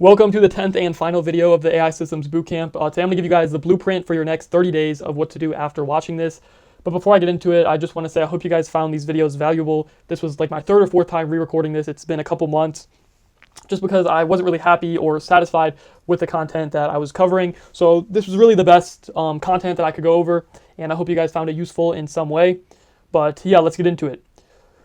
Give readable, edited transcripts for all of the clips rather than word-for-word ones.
Welcome to the 10th and final video of the AI Systems Bootcamp. Today I'm going to give you guys the blueprint for your next 30 days of what to do after watching this. But before I get into it, I just want to say I hope you guys found these videos valuable. This was like my third or fourth time re-recording this. It's been a couple months just because I wasn't really happy or satisfied with the content that I was covering. So this was really the best content that I could go over, and I hope you guys found it useful in some way. But yeah, let's get into it.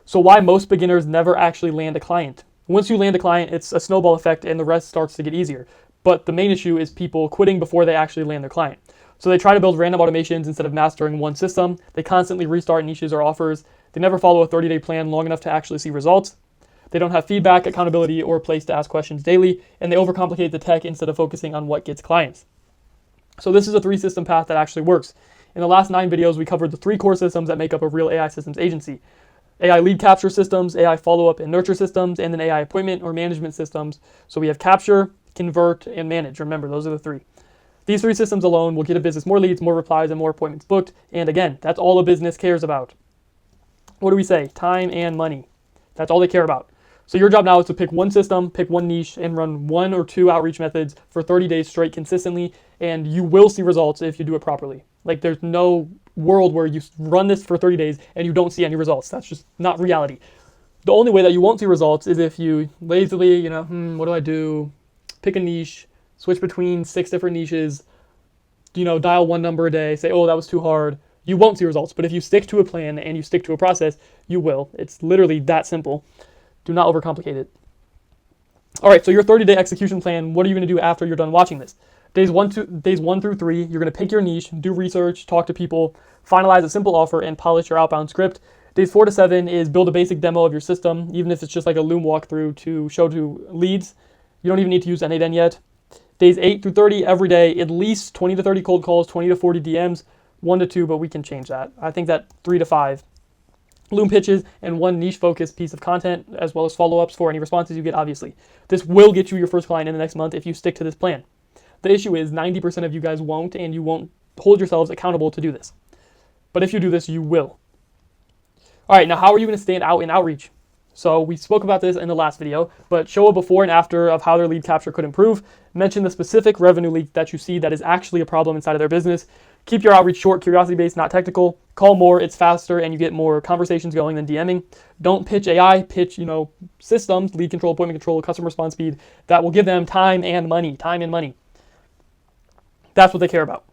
So why most beginners never actually land a client. Once you land a client, it's a snowball effect and the rest starts to get easier. But the main issue is people quitting before they actually land their client. So they try to build random automations instead of mastering one system. They constantly restart niches or offers. They never follow a 30-day plan long enough to actually see results. They don't have feedback, accountability, or a place to ask questions daily. And they overcomplicate the tech instead of focusing on what gets clients. So this is a 3-system path that actually works. In the last 9 videos, we covered the 3 core systems that make up a real AI systems agency. AI lead capture systems, AI follow-up and nurture systems, and then AI appointment or management systems. So we have capture, convert, and manage. Remember, those are the 3. These 3 systems alone will get a business more leads, more replies, and more appointments booked. And again, that's all a business cares about. What do we say? Time and money. That's all they care about. So your job now is to pick one system, pick one niche, and run 1 or 2 outreach methods for 30 days straight consistently, and you will see results if you do it properly. Like, there's no world where you run this for 30 days and you don't see any results. That's just not reality. The only way that you won't see results is if you lazily, what do I do? Pick a niche, switch between 6 different niches, dial one number a day, say, oh, that was too hard. You won't see results. But if you stick to a plan and you stick to a process, you will. It's literally that simple. Do not overcomplicate it. All right, so your 30-day execution plan, what are you going to do after you're done watching this? Days 1 through 3, you're going to pick your niche, do research, talk to people, finalize a simple offer, and polish your outbound script. Days 4 to 7 is build a basic demo of your system, even if it's just like a Loom walkthrough to show to leads. You don't even need to use N8N yet. Days 8 through 30, every day, at least 20 to 30 cold calls, 20 to 40 DMs, 1 to 2, but we can change that. I think that 3 to 5. Loom pitches and 1 niche-focused piece of content, as well as follow-ups for any responses you get, obviously. This will get you your first client in the next month if you stick to this plan. The issue is 90% of you guys won't, and you won't hold yourselves accountable to do this. But if you do this, you will. All right, now how are you going to stand out in outreach? So we spoke about this in the last video, but show a before and after of how their lead capture could improve. Mention the specific revenue leak that you see that is actually a problem inside of their business. Keep your outreach short, curiosity-based, not technical. Call more, it's faster, and you get more conversations going than DMing. Don't pitch AI, pitch, systems, lead control, appointment control, customer response speed, that will give them time and money. That's what they care about.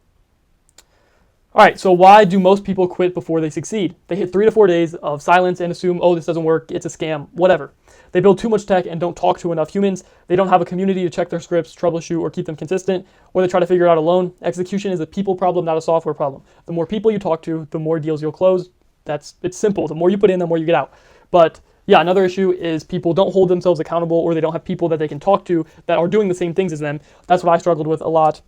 All right, so why do most people quit before they succeed? They hit 3 to 4 days of silence and assume, oh, this doesn't work, it's a scam, whatever. They build too much tech and don't talk to enough humans. They don't have a community to check their scripts, troubleshoot, or keep them consistent, or they try to figure it out alone. Execution is a people problem, not a software problem. The more people you talk to, the more deals you'll close. It's simple. The more you put in, the more you get out. But yeah, another issue is people don't hold themselves accountable, or they don't have people that they can talk to that are doing the same things as them. That's what I struggled with a lot.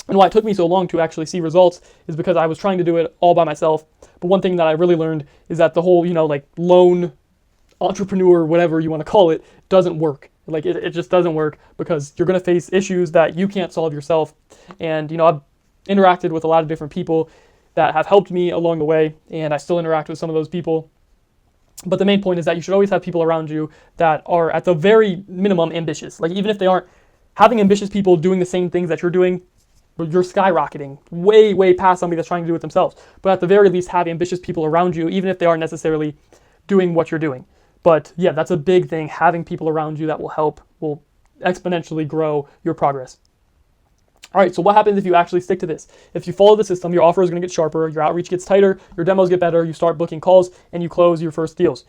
And why it took me so long to actually see results is because I was trying to do it all by myself. But one thing that I really learned is that the whole, lone entrepreneur, whatever you want to call it, doesn't work. It just doesn't work because you're going to face issues that you can't solve yourself. And, I've interacted with a lot of different people that have helped me along the way, and I still interact with some of those people. But the main point is that you should always have people around you that are at the very minimum ambitious. Even if they aren't, having ambitious people doing the same things that you're doing, you're skyrocketing way, way past somebody that's trying to do it themselves. But at the very least, have ambitious people around you, even if they aren't necessarily doing what you're doing. But yeah, that's a big thing. Having people around you that will exponentially grow your progress. All right, so what happens if you actually stick to this? If you follow the system, your offer is going to get sharper, your outreach gets tighter, your demos get better, you start booking calls, and you close your first deals.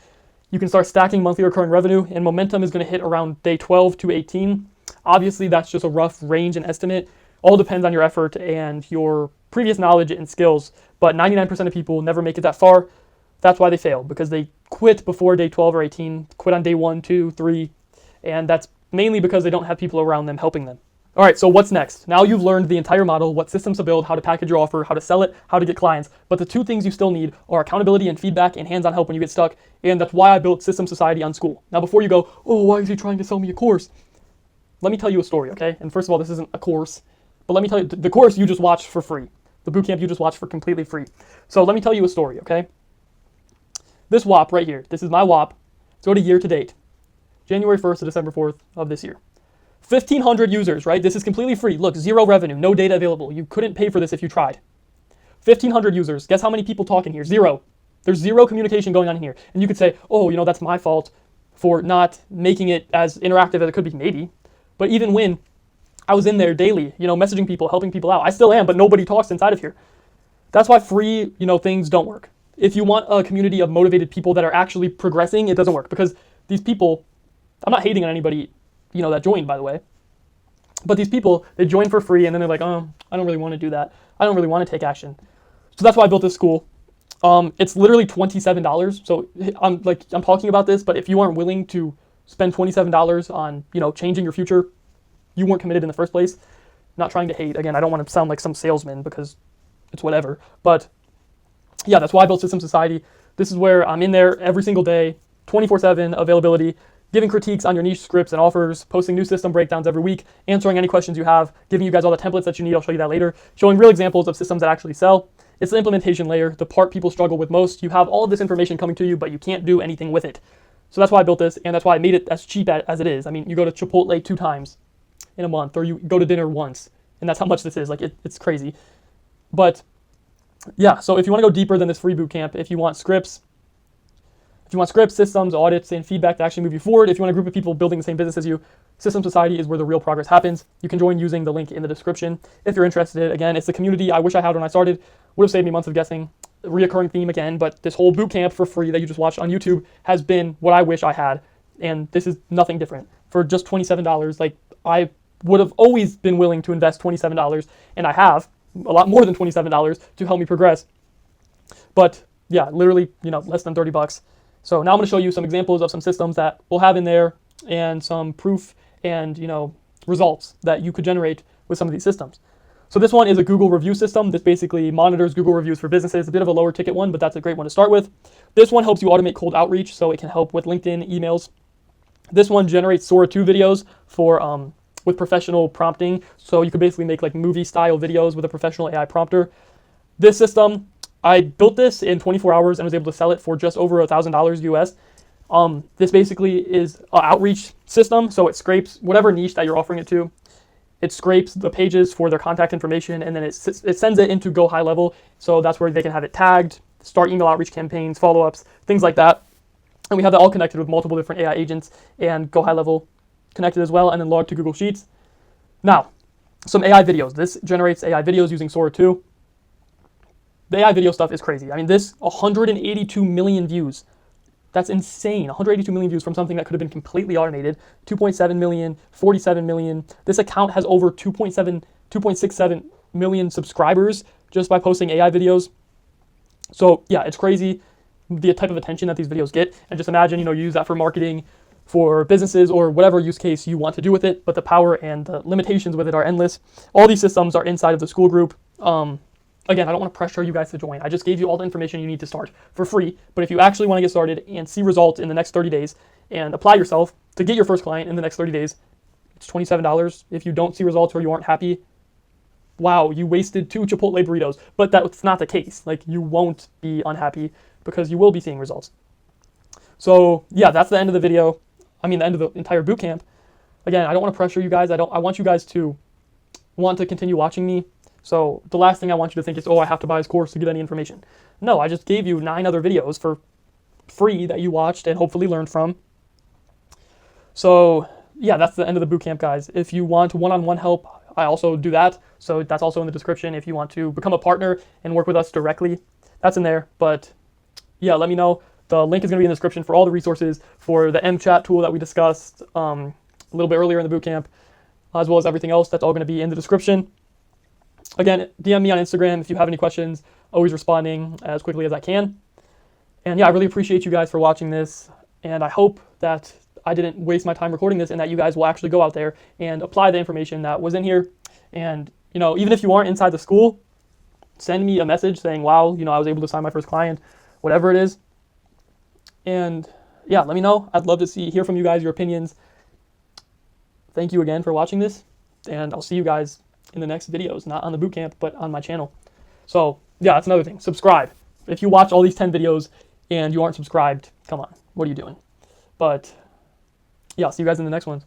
You can start stacking monthly recurring revenue, and momentum is going to hit around day 12 to 18. Obviously, that's just a rough range and estimate. All depends on your effort and your previous knowledge and skills, but 99% of people never make it that far. That's why they fail, because they quit before day 12 or 18, quit on day 1, 2, 3, and that's mainly because they don't have people around them helping them. All right, so what's next? Now you've learned the entire model, what systems to build, how to package your offer, how to sell it, how to get clients, but the 2 things you still need are accountability and feedback and hands-on help when you get stuck, and that's why I built System Society on School. Now before you go, oh, why is he trying to sell me a course? Let me tell you a story, okay? And first of all, this isn't a course. But let me tell you, the course you just watched for free. The bootcamp you just watched for completely free. So let me tell you a story, okay? This WAP right here, this is my WAP. Let's go to year to date. January 1st to December 4th of this year. 1,500 users, right? This is completely free. Look, zero revenue, no data available. You couldn't pay for this if you tried. 1,500 users. Guess how many people talk in here? Zero. There's zero communication going on in here. And you could say, oh, that's my fault for not making it as interactive as it could be, maybe. But even when I was in there daily, messaging people, helping people out, I still am, but nobody talks inside of here. That's why free, things don't work. If you want a community of motivated people that are actually progressing, it doesn't work, because these people, I'm not hating on anybody, that joined, by the way, but these people, they join for free and then they're like, oh, I don't really want to do that. I don't really want to take action. So that's why I built this school. It's literally $27. So I'm talking about this, but if you aren't willing to spend $27 on, changing your future, you weren't committed in the first place. Not trying to hate. Again, I don't want to sound like some salesman, because it's whatever. But yeah, that's why I built System Society. This is where I'm in there every single day, 24/7 availability, giving critiques on your niche scripts and offers, posting new system breakdowns every week, answering any questions you have, giving you guys all the templates that you need. I'll show you that later. Showing real examples of systems that actually sell. It's the implementation layer, the part people struggle with most. You have all of this information coming to you, but you can't do anything with it. So that's why I built this, and that's why I made it as cheap as it is. I mean, you go to Chipotle 2 times in a month, or you go to dinner once, and that's how much this is. Like, it's crazy. But yeah, so if you want to go deeper than this free bootcamp, if you want scripts, systems, audits, and feedback to actually move you forward, if you want a group of people building the same business as you, System Society is where the real progress happens. You can join using the link in the description if you're interested. Again, it's the community I wish I had when I started. Would have saved me months of guessing. Reoccurring theme again, but this whole bootcamp for free that you just watched on YouTube has been what I wish I had, and this is nothing different. For just $27, like, I would have always been willing to invest $27, and I have a lot more than $27 to help me progress. But yeah, literally, less than $30. So now I'm going to show you some examples of some systems that we'll have in there, and some proof and results that you could generate with some of these systems. So this one is a Google review system. This basically monitors Google reviews for businesses. A bit of a lower ticket one, but that's a great one to start with. This one helps you automate cold outreach, so it can help with LinkedIn emails. This one generates Sora 2 videos for with professional prompting. So you could basically make like movie style videos with a professional AI prompter. This system, I built this in 24 hours and was able to sell it for just over $1,000 US. This basically is an outreach system. So it scrapes whatever niche that you're offering it to. It scrapes the pages for their contact information, and then it sends it into Go High Level. So that's where they can have it tagged, start email outreach campaigns, follow-ups, things like that. And we have that all connected with multiple different AI agents, and Go High Level connected as well, and then logged to Google Sheets. Now, some AI videos. This generates AI videos using Sora 2. The AI video stuff is crazy. I mean, this 182 million views. That's insane. 182 million views from something that could have been completely automated. 2.7 million, 47 million. This account has over 2.67 million subscribers just by posting AI videos. So yeah, it's crazy the type of attention that these videos get. And just imagine, you use that for marketing, for businesses, or whatever use case you want to do with it. But the power and the limitations with it are endless. All these systems are inside of the school group. Again, I don't want to pressure you guys to join. I just gave you all the information you need to start for free. But if you actually want to get started and see results in the next 30 days and apply yourself to get your first client in the next 30 days, it's $27. If you don't see results or you aren't happy, wow, you wasted 2 Chipotle burritos. But that's not the case. Like, you won't be unhappy because you will be seeing results. So yeah, that's the end of the video. I mean, the end of the entire bootcamp. Again, I don't want to pressure you guys. I want you guys to want to continue watching me. So the last thing I want you to think is, oh, I have to buy his course to get any information. No, I just gave you 9 other videos for free that you watched and hopefully learned from. So yeah, that's the end of the bootcamp, guys. If you want one-on-one help, I also do that. So that's also in the description. If you want to become a partner and work with us directly, that's in there. But yeah, let me know. The link is going to be in the description for all the resources for the MChat tool that we discussed a little bit earlier in the bootcamp, as well as everything else. That's all going to be in the description. Again, DM me on Instagram if you have any questions. Always responding as quickly as I can. And yeah, I really appreciate you guys for watching this. And I hope that I didn't waste my time recording this and that you guys will actually go out there and apply the information that was in here. And, even if you aren't inside the school, send me a message saying, wow, I was able to sign my first client, whatever it is. And yeah, let me know. I'd love to hear from you guys, your opinions. Thank you again for watching this. And I'll see you guys in the next videos, not on the bootcamp, but on my channel. So yeah, that's another thing. Subscribe. If you watch all these 10 videos and you aren't subscribed, come on, what are you doing? But yeah, I'll see you guys in the next ones.